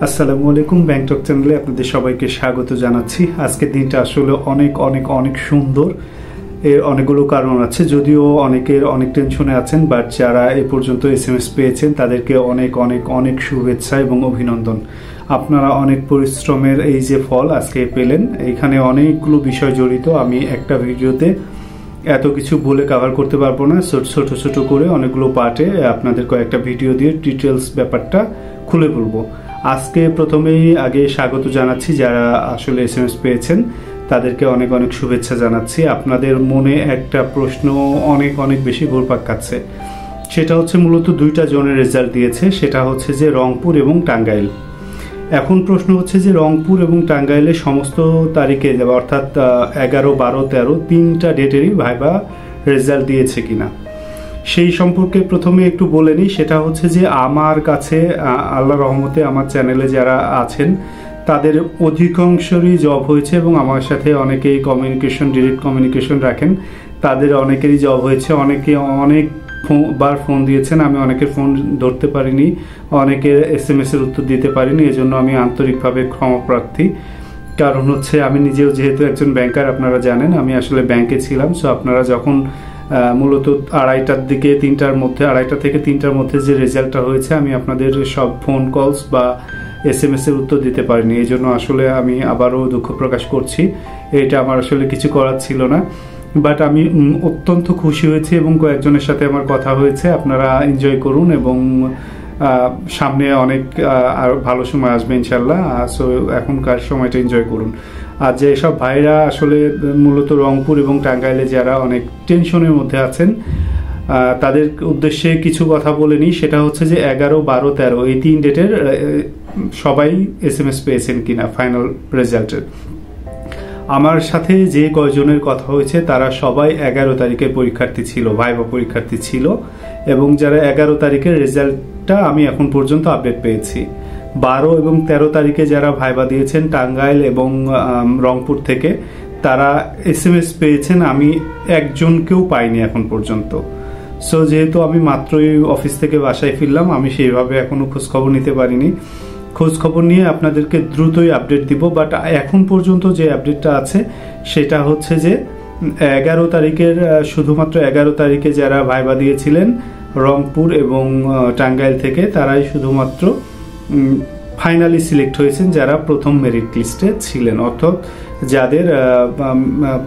আসসালামু আলাইকুম, ব্যাংক টক চ্যানেলে আপনাদের সবাইকে স্বাগত জানাচ্ছি। আজকের দিনটা আসলে অনেক অনেক অনেক সুন্দর। এর অনেকগুলো কারণ আছে, যদিও অনেকের অনেক টেনশনে আছেন, বাট যারা এ পর্যন্ত এসএমএস পেয়েছেন তাদেরকে অনেক অনেক অনেক শুভেচ্ছা এবং অভিনন্দন। আপনারা অনেক পরিশ্রমের এই যে ফল আজকে পেলেন, এইখানে অনেকগুলো বিষয় জড়িত। আমি একটা ভিডিওতে এত কিছু বলে কভার করতে পারবো না, ছোট ছোট করে অনেকগুলো পার্টে আপনাদের কয়েকটা ভিডিও দিয়ে ডিটেলস ব্যাপারটা খুলে বলবো। আজকে প্রথমেই আগে স্বাগত জানাচ্ছি যারা আসলে এসএমএস পেয়েছেন, তাদেরকে অনেক অনেক শুভেচ্ছা জানাচ্ছি। আপনাদের মনে একটা প্রশ্ন অনেক অনেক বেশি ঘুরপাক খাচ্ছে, সেটা হচ্ছে মূলত দুইটা জনের রেজাল্ট দিয়েছে, সেটা হচ্ছে যে রংপুর এবং টাঙ্গাইল। এখন প্রশ্ন হচ্ছে যে রংপুর এবং টাঙ্গাইলের সমস্ত তারিখে অর্থাৎ 11, 12, 13 তিনটা ডেটেরই ভাইবা রেজাল্ট দিয়েছে কিনা সেই সম্পর্কে প্রথমে একটু বলে নিই। সেটা হচ্ছে যে আমার কাছে আল্লাহ রহমতে আমার চ্যানেলে যারা আছেন তাদের অধিকাংশরই জব হয়েছে এবং আমার সাথে অনেকেই ডিরেক্ট কমিউনিকেশন রাখেন, তাদের অনেকেরই জব হয়েছে। অনেকে অনেকবার ফোন দিয়েছেন, আমি অনেকের ফোন ধরতে পারিনি, অনেকের এসএমএস এর উত্তর দিতে পারিনি, এজন্য আমি আন্তরিকভাবে ক্ষমাপ্রার্থী। কারণ হচ্ছে আমি নিজেও যেহেতু একজন ব্যাংকার, আপনারা জানেন আমি আসলে ব্যাংকে ছিলাম। সো আপনারা যখন মূলত 2:30টার দিকে 2:30 থেকে 3টার মধ্যে যে রেজাল্টটা হয়েছে, আমি আপনাদের সব ফোন কলস বা এসএমএস এর উত্তর দিতে পারিনি, এই জন্য আসলে আমি আবারও দুঃখ প্রকাশ করছি। এটা আমার আসলে কিছু করার ছিল না, বাট আমি অত্যন্ত খুশি হয়েছি এবং কয়েকজনের সাথে আমার কথা হয়েছে। আপনারা এনজয় করুন এবং সামনে অনেক আর ভালো সময় আসবে ইনশাল্লাহ। সো এখনকার সময়টা এনজয় করুন। আর যে সব ভাইরা আসলে মূলত রংপুর এবং টাঙ্গাইলে যারা অনেক টেনশনের মধ্যে আছেন, তাদের উদ্দেশ্যে কিছু কথা বলে নিই। সেটা হচ্ছে যে 11, 12, 13 এই 3 ডেটের সবাই এসএমএস পেয়েছেন কিনা ফাইনাল রেজাল্টের। আমার সাথে যে কয়জনের কথা হয়েছে তারা সবাই 11 তারিখের পরীক্ষার্থী ছিল, ভাইবা পরীক্ষার্থী ছিল, এবং যারা 11 তারিখের রেজাল্টটা আমি এখন পর্যন্ত আপডেট পেয়েছি। 12 এবং 13 তারিখে যারা ভাইবা দিয়েছেন টাঙ্গাইল এবং রংপুর থেকে, তারা এসএমএস পেয়েছেন, আমি একজনকেও পাইনি এখন পর্যন্ত। সো যেহেতু আমি মাত্রই অফিস থেকে বাসায় ফিরলাম, আমি সেইভাবে এখনো খোঁজখবর নিতে পারিনি। খোঁজখবর নিয়ে আপনাদেরকে দ্রুতই আপডেট দিব, বাট এখন পর্যন্ত যে আপডেটটা আছে সেটা হচ্ছে যে 11 তারিখের শুধুমাত্র 11 তারিখে যারা ভাইবা দিয়েছিলেন রংপুর এবং টাঙ্গাইল থেকে, তারাই শুধুমাত্র ফাইনালি সিলেক্ট হয়েছেন যারা প্রথম মেরিট লিস্টে ছিলেন, অর্থাৎ যাদের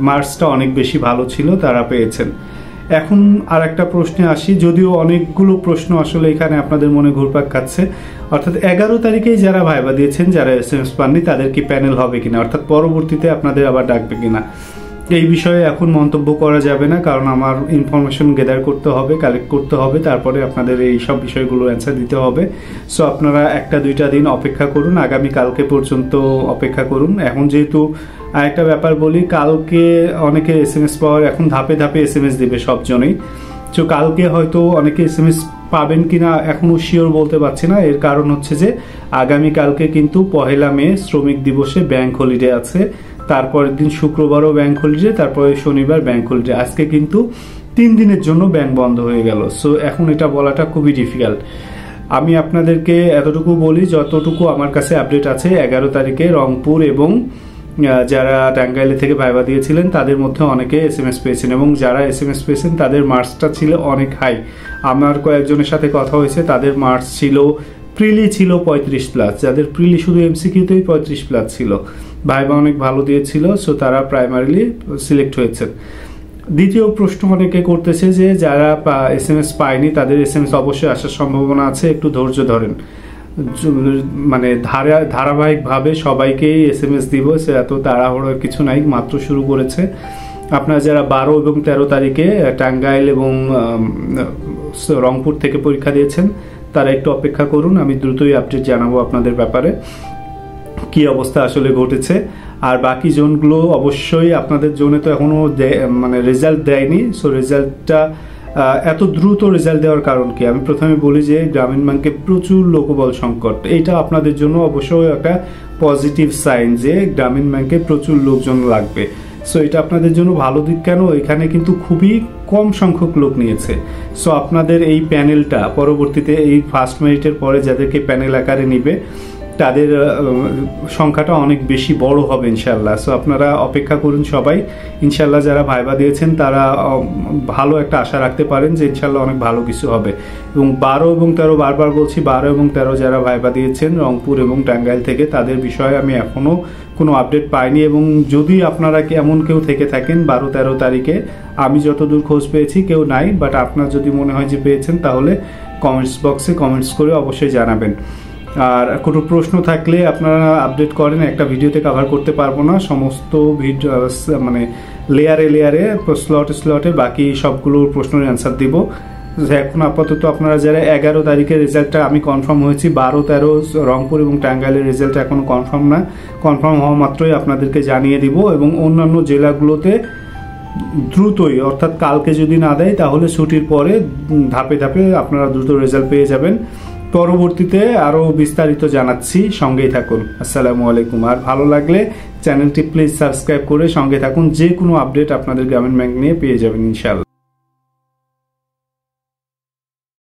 মার্কসটা অনেক বেশি ভালো ছিল তারা পেয়েছেন। এখন আর একটা প্রশ্নে আসি, যদিও অনেকগুলো প্রশ্ন আসলে এখানে আপনাদের মনে ঘুরপাক খাচ্ছে, অর্থাৎ 11 তারিখেই যারা ভাইবা দিয়েছেন, যারা এসএমএস পাননি, তাদের কি প্যানেল হবে কিনা, অর্থাৎ পরবর্তীতে আপনাদের আবার ডাকবে কিনা, এই বিষয়ে এখন মন্তব্য করা যাবে না। কারণ আমার ইনফরমেশন গেদার করতে হবে, কালেক্ট করতে হবে, তারপরে আপনাদের এই সব বিষয়গুলো অ্যান্সার দিতে হবে। সো আপনারা 1-2টা দিন অপেক্ষা করুন, আগামী কালকে পর্যন্ত অপেক্ষা করুন। এখন যেহেতু আরেকটা ব্যাপার বলি, কালকে অনেকে এসএমএস পাওয়ার এখন ধাপে ধাপে এসএমএস দেবে সবজনেই। তো কালকে হয়তো অনেকে এসএমএস পাবেন কিনা এখনো শিওর বলতে পারছি না। এর কারণ হচ্ছে যে আগামী কালকে কিন্তু 1 মে শ্রমিক দিবসে ব্যাংক হলিডে আছে, তারপরের দিন শুক্রবারও ব্যাংক হলিডে, তারপরে শনিবার ব্যাংক হলিডে। আজকে কিন্তু 3 দিনের জন্য ব্যাংক বন্ধ হয়ে গেল। সো এখন এটা বলাটা খুবই ডিফিকাল্ট। আমি আপনাদেরকে এতটুকু বলি, যতটুকু আমার কাছে আপডেট আছে, 11 তারিখে রংপুর এবং যারা টাঙ্গাইলে থেকে ভাইবা দিয়েছিলেন তাদের মধ্যে অনেকে এসএমএস পেয়েছেন, এবং যারা এসএমএস পেয়েছেন তাদের মার্কসটা ছিল অনেক হাই। আমার কয়েকজনের সাথে কথা হয়েছে, তাদের মার্কস ছিল, প্রিলি ছিল 35+, যাদের প্রিলি শুধু এমসিকিউতেই 35+ ছিল, ভাইবা অনেক ভালো দিয়েছিল। সো তারা প্রাইমারিলি সিলেক্ট হয়েছেন। দ্বিতীয় প্রশ্ন অনেকে করতেছে যে যারা এসএমএস পায়নি তাদের এসএমএস অবশ্যই আসার সম্ভাবনা আছে, একটু ধৈর্য ধরেন। মানে ধারাবাহিকভাবে সবাইকেই এসএমএস দিব, সে এত তাড়াহুড়োর কিছু নাই, মাত্র শুরু করেছে। আপনারা যারা 12 এবং 13 তারিখে টাঙ্গাইল এবং রংপুর থেকে পরীক্ষা দিয়েছেন, তারা একটু অপেক্ষা করুন, আমি দ্রুতই আপডেট জানাবো আপনাদের ব্যাপারে কি অবস্থা আসলে ঘটেছে। আর বাকি জোনগুলো অবশ্যই আপনাদের জোনে তো এখনো মানে রেজাল্ট দেয়নি। সো রেজাল্টটা এত দ্রুত রেজাল্ট দেওয়ার কারণ কি, আমি প্রথমে বলি যে গ্রামীণ ব্যাংকে প্রচুর লোকবল সংকট, এইটা আপনাদের জন্য অবশ্যই একটা পজিটিভ সাইন যে গ্রামীণ ব্যাংকে প্রচুর লোকজন লাগবে। সো এটা আপনাদের জন্য ভালো দিক কেন, এখানে কিন্তু খুবই কম সংখ্যক লোক নিয়েছে। সো আপনাদের এই প্যানেলটা পরবর্তীতে এই ফার্স্ট মেরিটের পরে যাদেরকে প্যানেল আকারে নিবে তাদের সংখ্যাটা অনেক বেশি বড় হবে ইনশাল্লাহ। সো আপনারা অপেক্ষা করুন সবাই, ইনশাল্লাহ যারা ভাইবা দিয়েছেন তারা ভালো একটা আশা রাখতে পারেন যে ইনশাল্লাহ অনেক ভালো কিছু হবে। এবং 12 এবং 13 বারবার বলছি, 12 এবং 13 যারা ভাইবা দিয়েছেন রংপুর এবং টাঙ্গাইল থেকে, তাদের বিষয়ে আমি এখনও কোনো আপডেট পাইনি। এবং যদি আপনারা এমন কেউ থেকে থাকেন 12-13 তারিখে, আমি যতদূর খোঁজ পেয়েছি কেউ নাই, বাট আপনার যদি মনে হয় যে পেয়েছেন তাহলে কমেন্টস বক্সে কমেন্টস করে অবশ্যই জানাবেন। আর কোনো প্রশ্ন থাকলে আপনারা আপডেট করেন, একটা ভিডিওতে কভার করতে পারবো না সমস্ত ভিডিও, মানে লেয়ারে স্লটে বাকি সবগুলোর প্রশ্নের অ্যান্সার দিব। এখন আপাতত আপনারা যারা 11 তারিখের রেজাল্টটা আমি কনফার্ম হয়েছি, 12-13 রংপুর এবং টাঙ্গাইলের রেজাল্ট এখনও কনফার্ম না, কনফার্ম হওয়া মাত্রই আপনাদেরকে জানিয়ে দিব। এবং অন্যান্য জেলাগুলোতে দ্রুতই, অর্থাৎ কালকে যদি না দেয় তাহলে ছুটির পরে ধাপে ধাপে আপনারা দ্রুত রেজাল্ট পেয়ে যাবেন। পরবর্তীতে আরও বিস্তারিত জানাচ্ছি, সঙ্গেই থাকুন। আসসালামু আলাইকুম। আর ভালো লাগলে চ্যানেলটি প্লিজ সাবস্ক্রাইব করে সঙ্গে থাকুন, যে কোনো আপডেট আপনাদের গ্রামীণ ব্যাংক নিয়ে পেয়ে যাবেন ইনশাআল্লাহ।